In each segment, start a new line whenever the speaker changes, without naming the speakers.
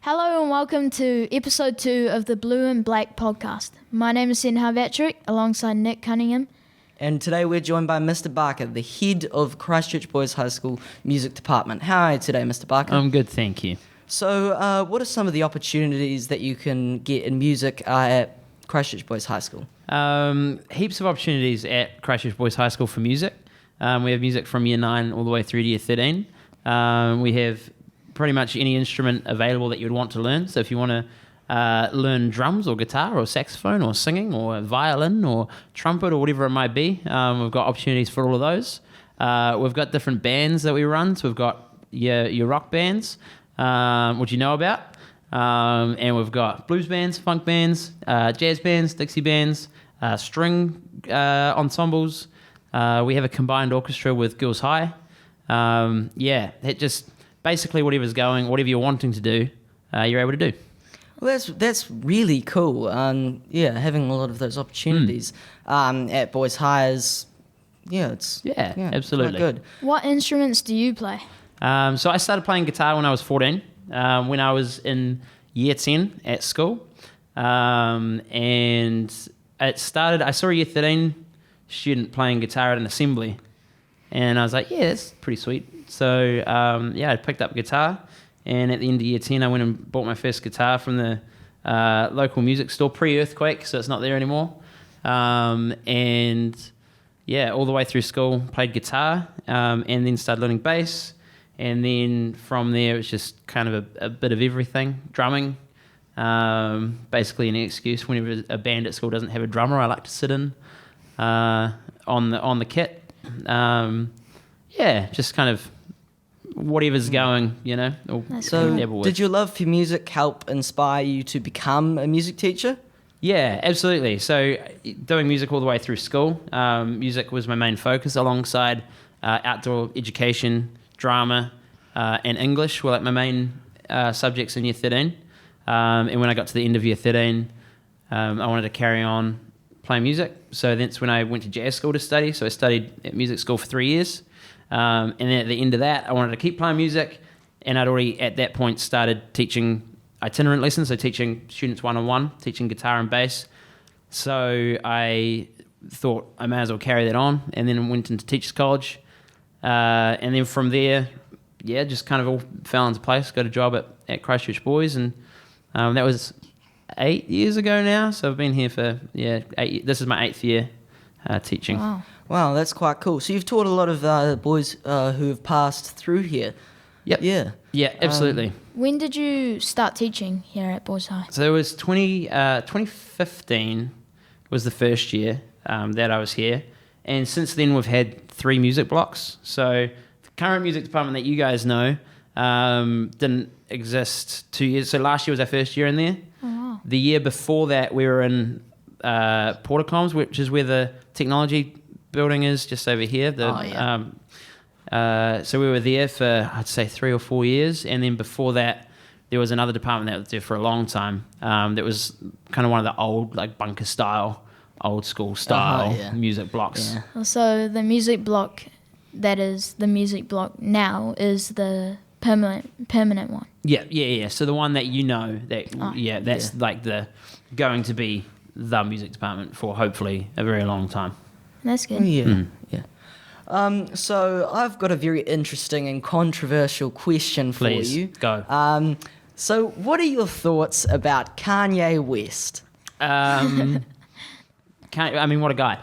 Hello and welcome to episode 2 of the Blue and Black podcast. My name is Senha and Nic alongside Nick Cunningham.
And today we're joined by Mr. Barker, the head of Christchurch Boys High School Music Department. How are you today, Mr. Barker?
I'm good, thank you.
So what are some of the opportunities that you can get in music at Christchurch Boys High School?
Heaps of opportunities at Christchurch Boys High School for music. We have music from year 9 all the way through to year 13. We have pretty much any instrument available that you'd want to learn. So if you want to learn drums or guitar or saxophone or singing or violin or trumpet or whatever it might be, we've got opportunities for all of those. We've got different bands that we run. So we've got your rock bands, which you know about. And we've got blues bands, funk bands, jazz bands, Dixie bands, string ensembles. We have a combined orchestra with Girls High. It just basically whatever you're wanting to do, you're able to do.
Well, that's really cool. Having a lot of those opportunities at Boys High is,
absolutely
quite good.
What instruments do you play?
So I started playing guitar when I was 14, when I was in year 10 at school. And it started, I saw a year 13 student playing guitar at an assembly. And I was like, yeah, that's pretty sweet. So, I picked up a guitar. And at the end of year 10, I went and bought my first guitar from the local music store, pre-earthquake, so it's not there anymore. All the way through school, played guitar, and then started learning bass. And then from there, it's just kind of a bit of everything. Drumming, basically an excuse. Whenever a band at school doesn't have a drummer, I like to sit in on the kit. Just kind of whatever's going,
So did your love for music help inspire you to become a music teacher?
Yeah, absolutely. So doing music all the way through school, music was my main focus alongside outdoor education, drama, and English were like my main subjects in year 13. And when I got to the end of year 13, I wanted to carry on playing music. So that's when I went to jazz school to study. So I studied at music school for 3 years. And then at the end of that, I wanted to keep playing music. And I'd already at that point started teaching itinerant lessons, so teaching students one-on-one, teaching guitar and bass. So I thought I may as well carry that on, and then went into teachers college. And then from there, just kind of all fell into place. Got a job at Christchurch Boys, and that was 8 years ago now. So I've been here for 8. This is my 8th year teaching.
Wow, that's quite cool. So you've taught a lot of boys who have passed through here.
Yep. Yeah, absolutely.
When did you start teaching here at Boys High?
So it was 2015 was the first year that I was here. And since then, we've had 3 music blocks. So the current music department that you guys know didn't exist 2 years. So last year was our first year in there.
Oh, wow.
The year before that, we were in Portacoms, which is where the technology building is, just over here. So we were there for, I'd say, 3 or 4 years. And then before that, there was another department that was there for a long time. That was kind of one of the old, like bunker style, old school style music blocks.
Yeah. So the music block that is the music block now is the permanent one.
Yeah. So the one that you know, that's like the going to be the music department for hopefully a very long time.
That's good.
Yeah. So I've got a very interesting and controversial question for
Please,
you.
Go.
So what are your thoughts about Kanye West?
What a guy,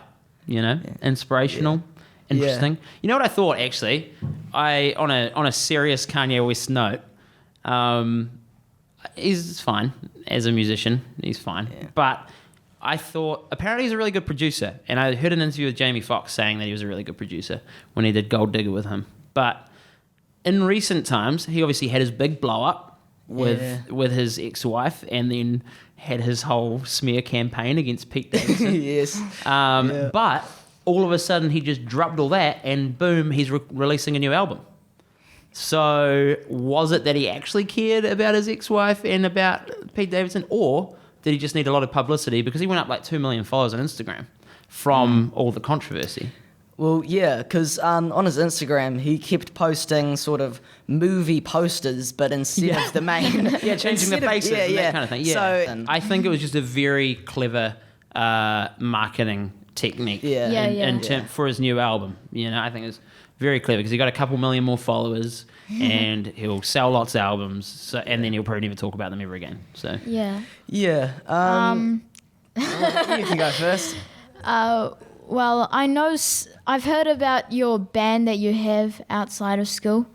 inspirational, interesting.
Yeah.
You know what I thought, actually? On a serious Kanye West note, he's fine as a musician. He's fine. Yeah. But I thought, apparently he's a really good producer. And I heard an interview with Jamie Foxx saying that he was a really good producer when he did Gold Digger with him. But in recent times, he obviously had his big blow up with his ex-wife, and then had his whole smear campaign against Pete Davidson.
Yes.
But all of a sudden he just dropped all that, and boom, he's releasing a new album. So was it that he actually cared about his ex-wife and about Pete Davidson, or did he just need a lot of publicity because he went up like 2 million followers on Instagram from all the controversy?
Well, yeah, because on his Instagram, he kept posting sort of movie posters, but instead of the main...
Yeah, changing the
instead of-
faces and that kind of thing. Yeah.
So,
I think it was just a very clever marketing technique for his new album. You know, I think it's very clever because he got a couple million more followers and he'll sell lots of albums, and then he'll probably never talk about them ever again. So
Yeah.
yeah. You can go first.
Well, I've heard about your band that you have outside of school.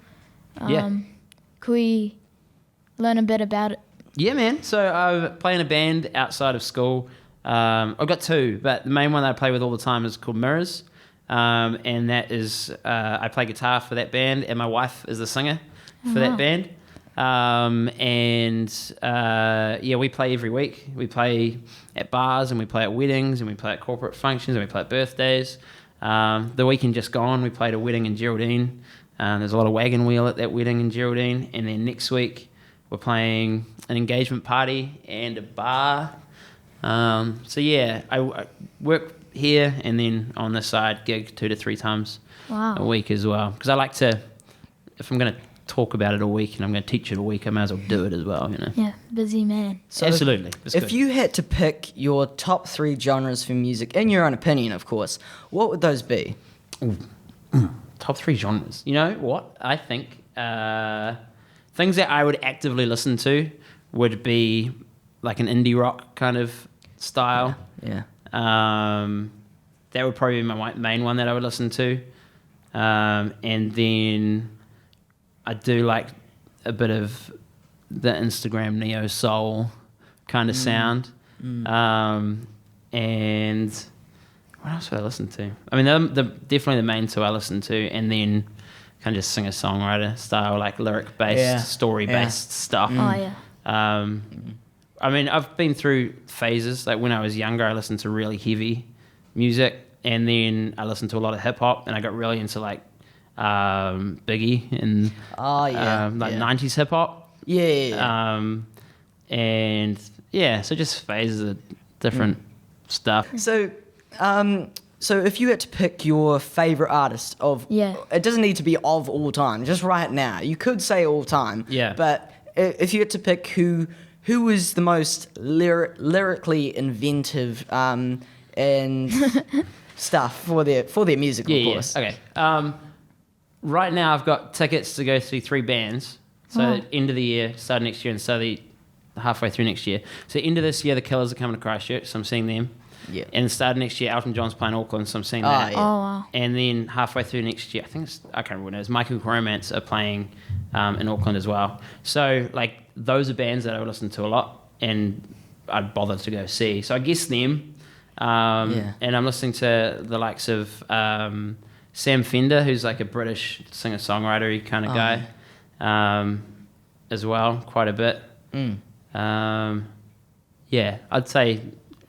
Could we learn a bit about it?
Yeah, man. So I play in a band outside of school. I've got two, but the main one that I play with all the time is called Mirrors. And that is, I play guitar for that band, and my wife is the singer for that band. We play every week. We play at bars, and we play at weddings, and we play at corporate functions, and we play at birthdays. The weekend just gone, we played a wedding in Geraldine. There's a lot of wagon wheel at that wedding in Geraldine. And then next week, we're playing an engagement party and a bar. I work here and then on this side gig 2 to 3 times a week as well. Because I like to, if I'm going to talk about it all week and I'm going to teach it all week, I might as well do it as well, you know.
Yeah, busy man.
So
absolutely.
If you had to pick your top 3 genres for music, in your own opinion, of course, what would those be?
Top 3 genres. You know what? I think things that I would actively listen to would be like an indie rock kind of style.
Yeah.
That would probably be my main one that I would listen to. And then I do like a bit of the Instagram neo soul kind of sound. And what else would I listen to? I mean, they're definitely the main 2 I listen to, and then kind of just singer-songwriter style, like lyric-based, story-based stuff.
Oh, yeah.
I mean, I've been through phases. Like when I was younger, I listened to really heavy music, and then I listened to a lot of hip hop, and I got really into like Biggie and 90s hip hop. So just phases of different stuff.
So if you had to pick your favorite artist of, it doesn't need to be of all time, just right now. You could say all time.
Yeah.
But if you had to pick who was the most lyrically inventive and stuff for their music, of course.
Okay. Right now, I've got tickets to go see 3 bands. So end of the year, start of next year, and start halfway through next year. So end of this year, the Killers are coming to Christchurch, so I'm seeing them.
Yeah.
And start of next year, Elton John's playing Auckland, so I'm seeing that.
Yeah.
Oh, wow.
And then halfway through next year, I can't remember when it is, Michael Romance are playing in Auckland as well. So, like, those are bands that I would listen to a lot and I'd bother to go see. So I guess them. And I'm listening to the likes of Sam Fender, who's like a British singer-songwriter kind of guy as well, quite a bit. I'd say...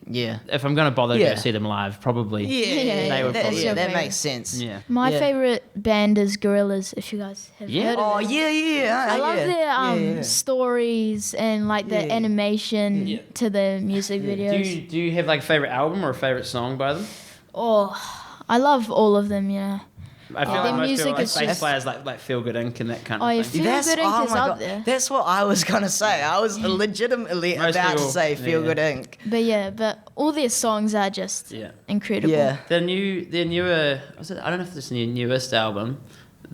Yeah.
If I'm going to bother to go see them live, probably.
They would probably.
that
makes sense.
Yeah.
My favorite band is Gorillaz, if you guys have heard of it.
I
love their stories and like the animation to the music videos.
Do you have like a favorite album or a favorite song by them?
Oh, I love all of them, yeah.
I feel like most
music
people like
is
bass
just...
players like Feel Good Inc. and that kind of thing.
Feel Good Inc. is up there.
That's what I was going to say. I was legitimately about to say Feel Good Inc.
But all their songs are just incredible.
Yeah.
Their newer, I don't know if this is their newest album.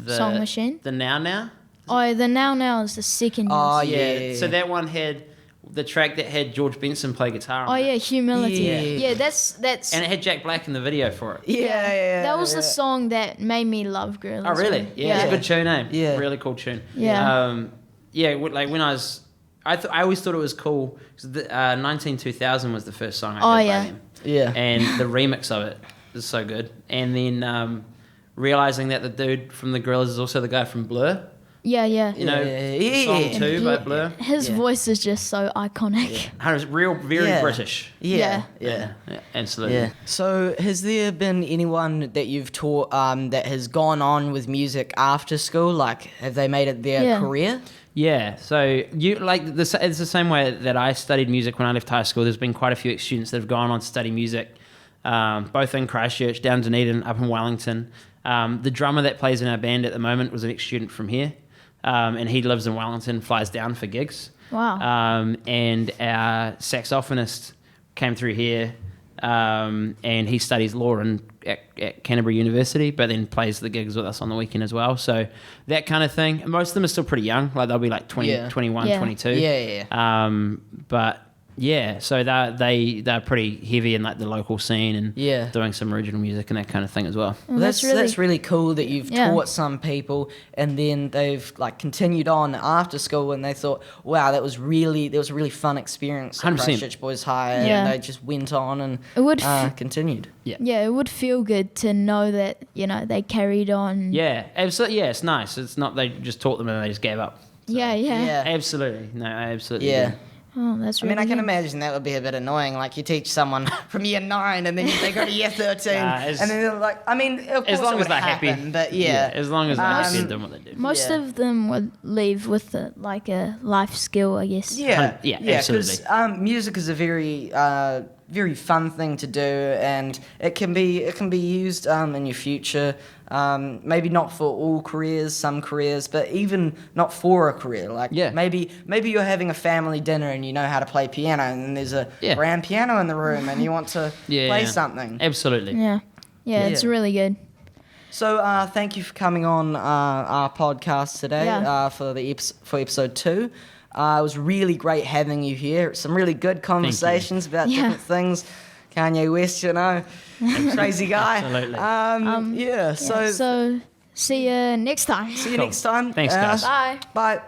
Song Machine?
The Now.
Oh, the Now is the second.
Oh,
yeah. So that one had the track that had George Benson play guitar on it.
Humility. Yeah, that's...
And it had Jack Black in the video for it.
Yeah.
That was the song that made me love Gorillaz.
Oh, really? Yeah, it's a good tune, eh?
Yeah.
Really cool tune.
Yeah.
Like when I was... I always thought it was cool. 192000 was the first song I heard by them.
Yeah.
And the remix of it is so good. And then realizing that the dude from the Gorillaz is also the guy from Blur.
Yeah.
You know, song 2 by Blur.
His voice is just so iconic.
It's very British.
Yeah.
Absolutely.
Yeah. So, has there been anyone that you've taught that has gone on with music after school? Like, have they made it their career?
Yeah. So it's the same way that I studied music when I left high school. There's been quite a few students that have gone on to study music both in Christchurch, down Dunedin, up in Wellington. The drummer that plays in our band at the moment was an ex-student from here, and he lives in Wellington, flies down for gigs.
Wow.
And our saxophonist came through here, and he studies law at Canterbury University, but then plays the gigs with us on the weekend as well. So that kind of thing. Most of them are still pretty young, like they'll be like 20, 21, 22.
Yeah.
But yeah, so they're pretty heavy in like the local scene and doing some original music and that kind of thing as well.
Well, that's really cool that you've taught some people and then they've like continued on after school and they thought, wow, that was a really fun experience at
100%.
Christchurch Boys High, and they just went on and continued.
Yeah, it would feel good to know that, they carried on.
Yeah, absolutely. Yeah, it's nice. It's not they just taught them and they just gave up. So,
Yeah.
Absolutely. No, I absolutely do.
Oh, that's really
I can
good.
imagine that would be a bit annoying. Like you teach someone from year 9 and then they go to year 13 and then they're like, of course
as long as they're
happen,
happy.
but
as long as they're happy doing what they do.
Most of them would leave with a life skill, I guess.
Yeah, absolutely.
Because music is a very fun thing to do, and it can be used in your future. Maybe not for all careers, some careers, but even not for a career. Like maybe you're having a family dinner and you know how to play piano, and there's a grand piano in the room, and you want to play something.
Absolutely.
Yeah, it's really good.
So thank you for coming on our podcast today for episode 2. It was really great having you here. Some really good conversations about different things. Kanye West, crazy guy.
Absolutely.
So see you next time.
See you next time.
Thanks, guys.
Bye.
Bye.